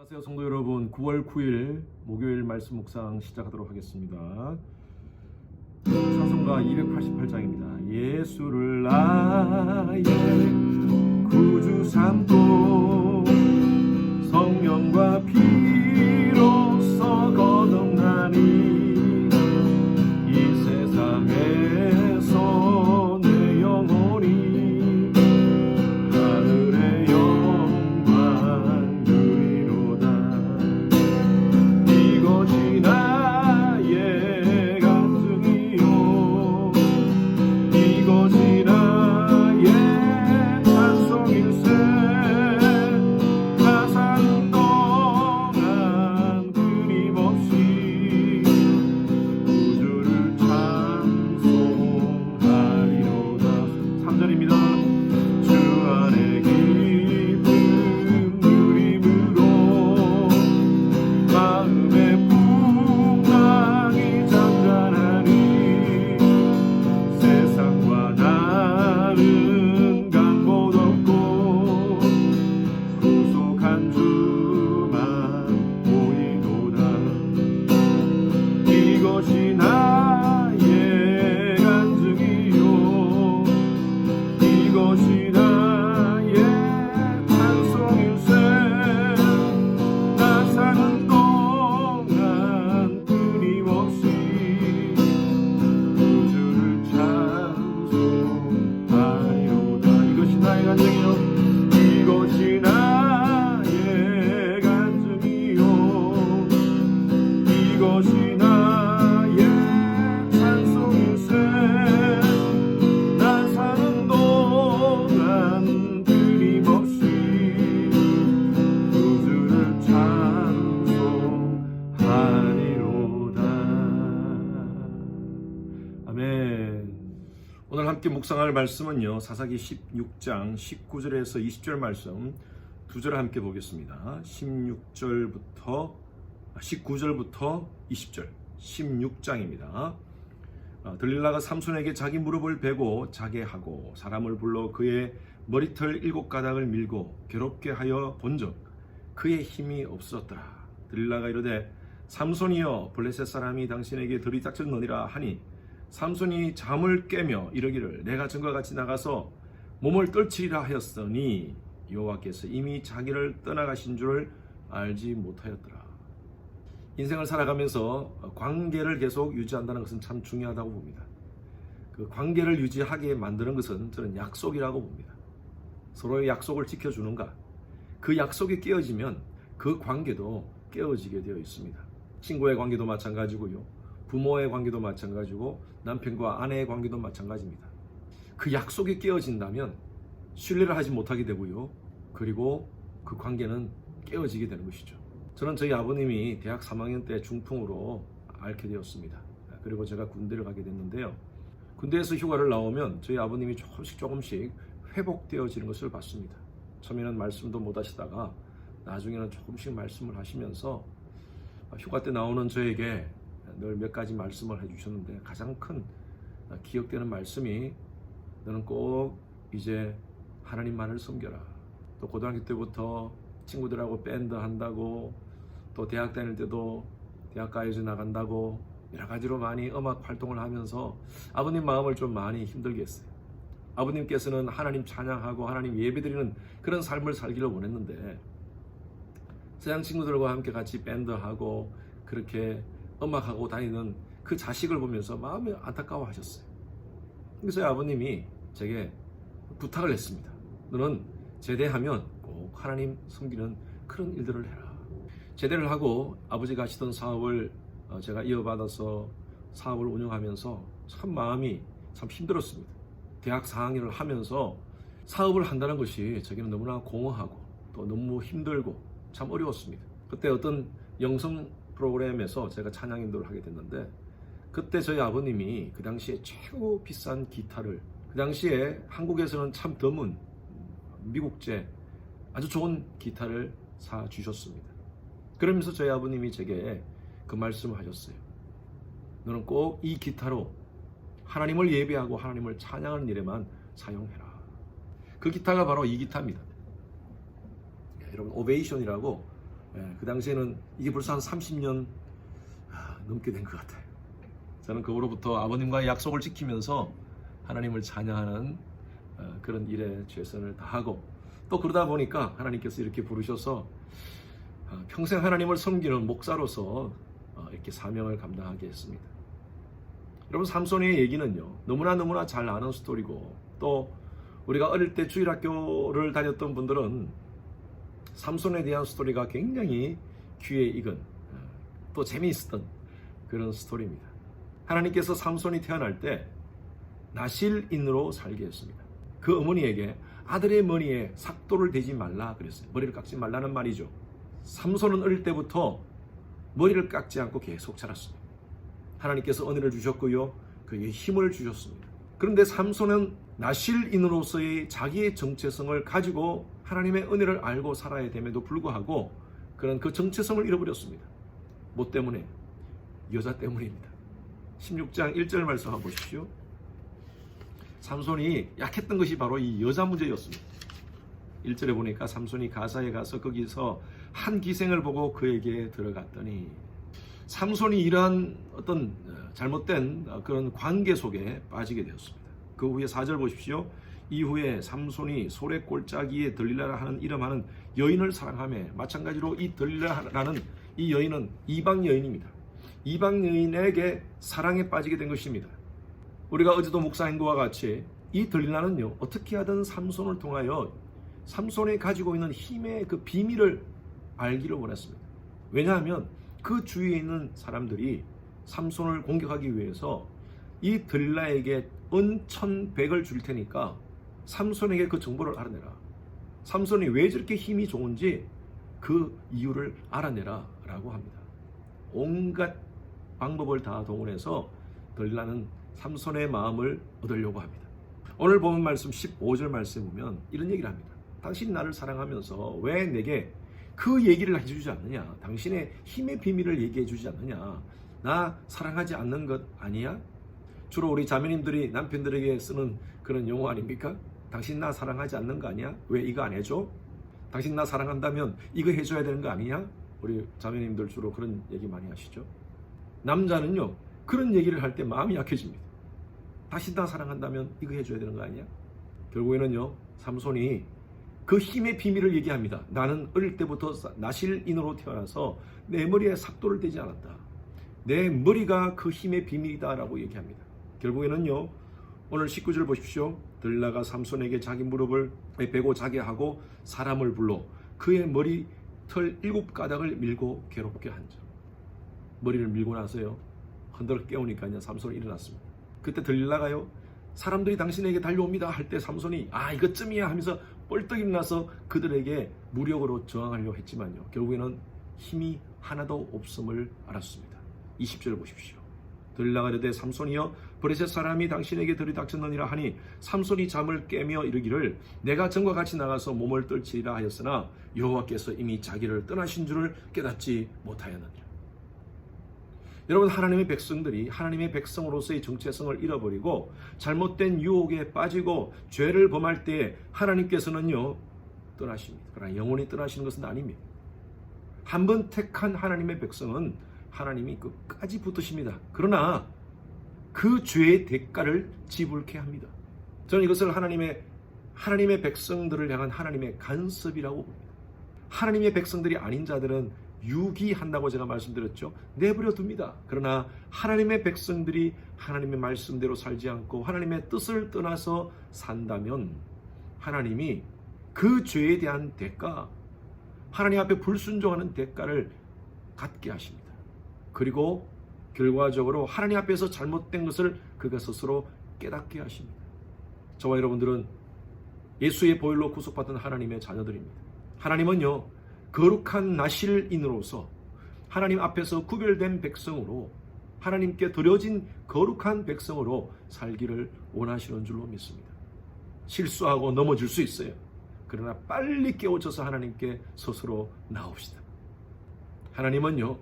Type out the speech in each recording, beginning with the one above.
안녕하세요 성도 여러분, 9월 9일 목요일 말씀 묵상 시작하도록 하겠습니다. 찬송가 288장입니다. 예수를 나의 구주 삼고 성령과 피로써 거듭나니 이 세상에서 내 영혼이 하늘의 영광 누리로다. 이것이 나의 간증이요, 이것이 나의 찬송일세. 나 사는 동안 끊임없이 구주를 찬송하리로다. 3절입니다. 주 안에 기쁨 누림으로 마음의 풍랑이 잔잔하니 세상과 나는 간 곳 없고 구속한 주만 보이도다. 이것이 나의 간증이요, 이것이 나의 찬송일세. 나 사는 동안 끊임없이 구주를 찬송하리로다. 이것이 나의 간증이요, 이것이 나의 간증이요, 이것이 나의 찬송일세. 나 사는 동안 끊임없이 구주를 찬송하리로다. 아멘. 오늘 함께 묵상할 말씀은요, 사사기 16장 19절에서 20절 말씀 두 절 함께 보겠습니다. 19절부터 20절 16장입니다. 들릴라가 삼손에게 자기 무릎을 베고 자게 하고 사람을 불러 그의 머리털 7가닥을 밀고 괴롭게 하여 본즉 그의 힘이 없었더라. 들릴라가 이르되 삼손이여, 블레셋 사람이 당신에게 들이닥쳤느니라 하니 삼손이 잠을 깨며 이르기를 내가 전과 같이 나가서 몸을 떨치리라 하였으니 여호와께서 이미 자기를 떠나가신 줄을 알지 못하였더라. 인생을 살아가면서 관계를 계속 유지한다는 것은 참 중요하다고 봅니다. 그 관계를 유지하게 만드는 것은 저는 약속이라고 봅니다. 서로의 약속을 지켜주는가, 그 약속이 깨어지면 그 관계도 깨어지게 되어 있습니다. 친구의 관계도 마찬가지고요, 부모의 관계도 마찬가지고, 남편과 아내의 관계도 마찬가지입니다. 그 약속이 깨어진다면 신뢰를 하지 못하게 되고요, 그리고 그 관계는 깨어지게 되는 것이죠. 저는 저희 아버님이 대학 3학년 때 중풍으로 앓게 되었습니다. 그리고 제가 군대를 가게 됐는데요, 군대에서 휴가를 나오면 저희 아버님이 조금씩 회복되어지는 것을 봤습니다. 처음에는 말씀도 못 하시다가 나중에는 조금씩 말씀을 하시면서 휴가 때 나오는 저에게 늘 몇 가지 말씀을 해주셨는데, 가장 큰 기억되는 말씀이 너는 꼭 이제 하나님만을 섬겨라. 또 고등학교 때부터 친구들하고 밴드 한다고, 또 대학 다닐 때도 대학가에서 나간다고 여러 가지로 많이 음악 활동을 하면서 아버님 마음을 좀 많이 힘들게 했어요. 아버님께서는 하나님 찬양하고 하나님 예배드리는 그런 삶을 살기를 원했는데, 서양 친구들과 함께 같이 밴드하고 그렇게 음악하고 다니는 그 자식을 보면서 마음이 안타까워 하셨어요. 그래서 아버님이 제게 부탁을 했습니다. 너는 제대하면 꼭 하나님 섬기는 그런 일들을 해라. 제대를 하고 아버지가 하시던 사업을 제가 이어받아서 사업을 운영하면서 참 마음이 참 힘들었습니다. 대학 4학년을 하면서 사업을 한다는 것이 저에게는 너무나 공허하고 또 너무 힘들고 참 어려웠습니다. 그때 어떤 영성 프로그램에서 제가 찬양 인도를 하게 됐는데, 그때 저희 아버님이 그 당시에 최고 비싼 기타를, 그 당시에 한국에서는 참 드문 미국제 아주 좋은 기타를 사주셨습니다. 그러면서 저희 아버님이 제게 그 말씀을 하셨어요. 너는 꼭 이 기타로 하나님을 예배하고 하나님을 찬양하는 일에만 사용해라. 그 기타가 바로 이 기타입니다. 여러분, 오베이션이라고 그 당시에는 이게 벌써 한 30년 넘게 된 것 같아요. 저는 그로부터 아버님과의 약속을 지키면서 하나님을 찬양하는 그런 일에 최선을 다하고, 또 그러다 보니까 하나님께서 이렇게 부르셔서 평생 하나님을 섬기는 목사로서 이렇게 사명을 감당하게 했습니다. 여러분, 삼손의 얘기는요, 너무나 잘 아는 스토리고, 또 우리가 어릴 때 주일학교를 다녔던 분들은 삼손에 대한 스토리가 굉장히 귀에 익은, 또 재미있었던 그런 스토리입니다. 하나님께서 삼손이 태어날 때 나실인으로 살게 했습니다. 그 어머니에게 아들의 머리에 삭도를 대지 말라 그랬어요. 머리를 깎지 말라는 말이죠. 삼손은 어릴 때부터 머리를 깎지 않고 계속 자랐습니다. 하나님께서 은혜를 주셨고요, 그에게 힘을 주셨습니다. 그런데 삼손은 나실인으로서의 자기의 정체성을 가지고 하나님의 은혜를 알고 살아야 됨에도 불구하고 그런 그 정체성을 잃어버렸습니다. 뭐 때문에? 여자 때문입니다. 16장 1절 말씀 한번 보십시오. 삼손이 약했던 것이 바로 이 여자 문제였습니다. 1절에 보니까 삼손이 가사에 가서 거기서 한 기생을 보고 그에게 들어갔더니, 삼손이 이러한 어떤 잘못된 그런 관계 속에 빠지게 되었습니다. 그 후에 4절 보십시오. 이후에 삼손이 소래 골짜기에 들릴라라 하는 이름하는 여인을 사랑하며, 마찬가지로 이 들릴라라는 이 여인은 이방 여인입니다. 이방 여인에게 사랑에 빠지게 된 것입니다. 우리가 어제도 묵상한 것과 같이 이 들릴라는요, 어떻게 하든 삼손을 통하여 삼손이 가지고 있는 힘의 그 비밀을 알기를 원했습니다. 왜냐하면 그 주위에 있는 사람들이 삼손을 공격하기 위해서 이 들릴라에게 은 1,100을 줄 테니까 삼손에게 그 정보를 알아내라. 삼손이 왜 저렇게 힘이 좋은지 그 이유를 알아내라 라고 합니다. 온갖 방법을 다 동원해서 들릴라는 삼손의 마음을 얻으려고 합니다. 오늘 본 말씀 15절 말씀에 보면 이런 얘기를 합니다. 당신이 나를 사랑하면서 왜 내게 그 얘기를 해주지 않느냐? 당신의 힘의 비밀을 얘기해 주지 않느냐? 나 사랑하지 않는 것 아니야? 주로 우리 자매님들이 남편들에게 쓰는 그런 용어 아닙니까? 당신 나 사랑하지 않는 거 아니야? 왜 이거 안 해줘? 당신 나 사랑한다면 이거 해줘야 되는 거 아니냐? 우리 자매님들 주로 그런 얘기 많이 하시죠. 남자는요, 그런 얘기를 할 때 마음이 약해집니다. 당신 나 사랑한다면 이거 해줘야 되는 거 아니야? 결국에는요, 삼손이 그 힘의 비밀을 얘기합니다. 나는 어릴 때부터 나실인으로 태어나서 내 머리에 삭도를 대지 않았다. 내 머리가 그 힘의 비밀이다 라고 얘기합니다. 결국에는요, 오늘 19절 보십시오. 들릴라가 삼손에게 자기 무릎을 베고 자게 하고 사람을 불러 그의 머리털 7가닥을 밀고 괴롭게 한즉. 머리를 밀고 나서요, 흔들어 깨우니까요, 삼손이 일어났습니다. 그때 들릴라가요, 사람들이 당신에게 달려옵니다 할 때 삼손이 이것쯤이야 하면서 뻘떡 일어나서 그들에게 무력으로 저항하려고 했지만요, 결국에는 힘이 하나도 없음을 알았습니다. 20절 보십시오. 들릴라가 이르되 삼손이여, 브레셋 사람이 당신에게 들이닥쳤느니라 하니 삼손이 잠을 깨며 이르기를 내가 전과 같이 나가서 몸을 떨치리라 하였으나 여호와께서 이미 자기를 떠나신 줄을 깨닫지 못하였느니라. 여러분, 하나님의 백성들이 하나님의 백성으로서의 정체성을 잃어버리고 잘못된 유혹에 빠지고 죄를 범할 때 하나님께서는요, 떠나십니다. 그러나 영원히 떠나시는 것은 아닙니다. 한번 택한 하나님의 백성은 하나님이 끝까지 붙으십니다. 그러나 그 죄의 대가를 지불케 합니다. 저는 이것을 하나님의 백성들을 향한 하나님의 간섭이라고 봅니다. 하나님의 백성들이 아닌 자들은 유기한다고 제가 말씀드렸죠. 내버려 둡니다. 그러나 하나님의 백성들이 하나님의 말씀대로 살지 않고 하나님의 뜻을 떠나서 산다면 하나님이 그 죄에 대한 대가, 하나님 앞에 불순종하는 대가를 갖게 하십니다. 그리고 결과적으로 하나님 앞에서 잘못된 것을 그가 스스로 깨닫게 하십니다. 저와 여러분들은 예수의 보혈로 구속받은 하나님의 자녀들입니다. 하나님은요, 거룩한 나실인으로서 하나님 앞에서 구별된 백성으로, 하나님께 드려진 거룩한 백성으로 살기를 원하시는 줄로 믿습니다. 실수하고 넘어질 수 있어요. 그러나 빨리 깨우쳐서 하나님께 스스로 나옵시다. 하나님은요,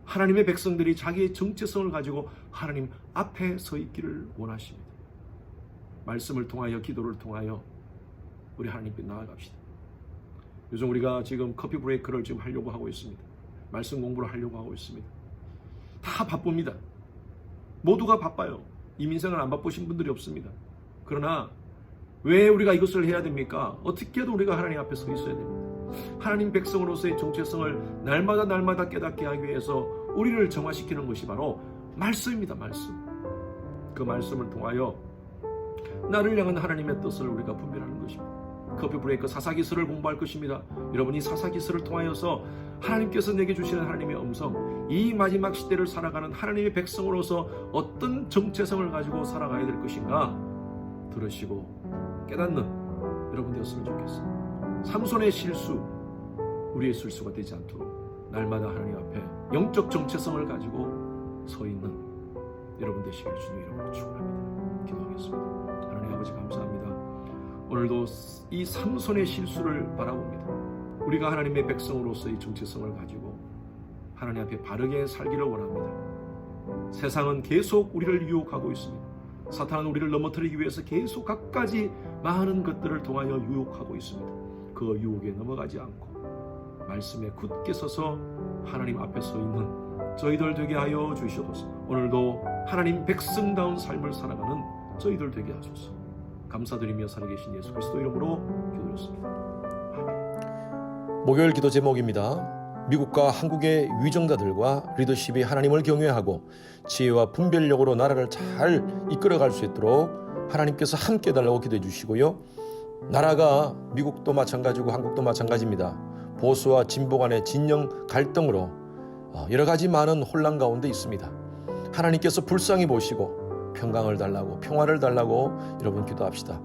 하나님의 백성들이 자기의 정체성을 가지고 하나님 앞에 서 있기를 원하십니다. 말씀을 통하여, 기도를 통하여 우리 하나님께 나아갑시다. 요즘 우리가 지금 커피 브레이크를 지금 하려고 하고 있습니다. 말씀 공부를 하려고 하고 있습니다. 다 바쁩니다. 모두가 바빠요. 이민생을 안 바쁘신 분들이 없습니다. 그러나 왜 우리가 이것을 해야 됩니까? 어떻게 해도 우리가 하나님 앞에 서 있어야 됩니다. 하나님 백성으로서의 정체성을 날마다 깨닫게 하기 위해서 우리를 정화시키는 것이 바로 말씀입니다. 말씀. 그 말씀을 통하여 나를 향한 하나님의 뜻을 우리가 분별하는 것입니다. 커피 브레이크 사사기서를 공부할 것입니다. 여러분이 사사기서를 통하여서 하나님께서 내게 주시는 하나님의 음성, 이 마지막 시대를 살아가는 하나님의 백성으로서 어떤 정체성을 가지고 살아가야 될 것인가 들으시고 깨닫는 여러분 되었으면 좋겠습니다. 삼손의 실수, 우리의 실수가 되지 않도록 날마다 하나님 앞에 영적 정체성을 가지고 서 있는 여러분 되시길 주님 이름으로 축원합니다. 기도하겠습니다. 하나님 아버지 감사합니다. 오늘도 이 삼손의 실수를 바라봅니다. 우리가 하나님의 백성으로서의 정체성을 가지고 하나님 앞에 바르게 살기를 원합니다. 세상은 계속 우리를 유혹하고 있습니다. 사탄은 우리를 넘어뜨리기 위해서 계속 갖가지 많은 것들을 통하여 유혹하고 있습니다. 그 유혹에 넘어가지 않고 말씀에 굳게 서서 하나님 앞에 서 있는 저희들 되게 하여 주시옵소서. 오늘도 하나님 백성다운 삶을 살아가는 저희들 되게 하소서. 감사드리며 살아계신 예수 그리스도 이름으로 기도했습니다. 아멘. 목요일 기도 제목입니다. 미국과 한국의 위정자들과 리더십이 하나님을 경외하고 지혜와 분별력으로 나라를 잘 이끌어갈 수 있도록 하나님께서 함께 해달라고 기도해 주시고요. 나라가 미국도 마찬가지고 한국도 마찬가지입니다. 보수와 진보 간의 진영 갈등으로 여러 가지 많은 혼란 가운데 있습니다. 하나님께서 불쌍히 보시고 평강을 달라고 평화를 달라고 여러분 기도합시다.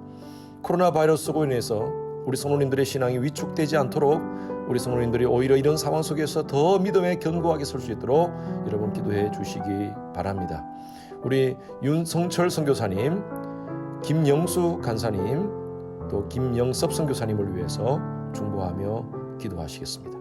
코로나 바이러스로 인해서 우리 성도님들의 신앙이 위축되지 않도록 우리 성도님들이 오히려 이런 상황 속에서 더 믿음에 견고하게 설 수 있도록 여러분 기도해 주시기 바랍니다. 우리 윤성철 선교사님, 김영수 간사님, 또 김영섭 선교사님을 위해서 중보하며 기도하시겠습니다.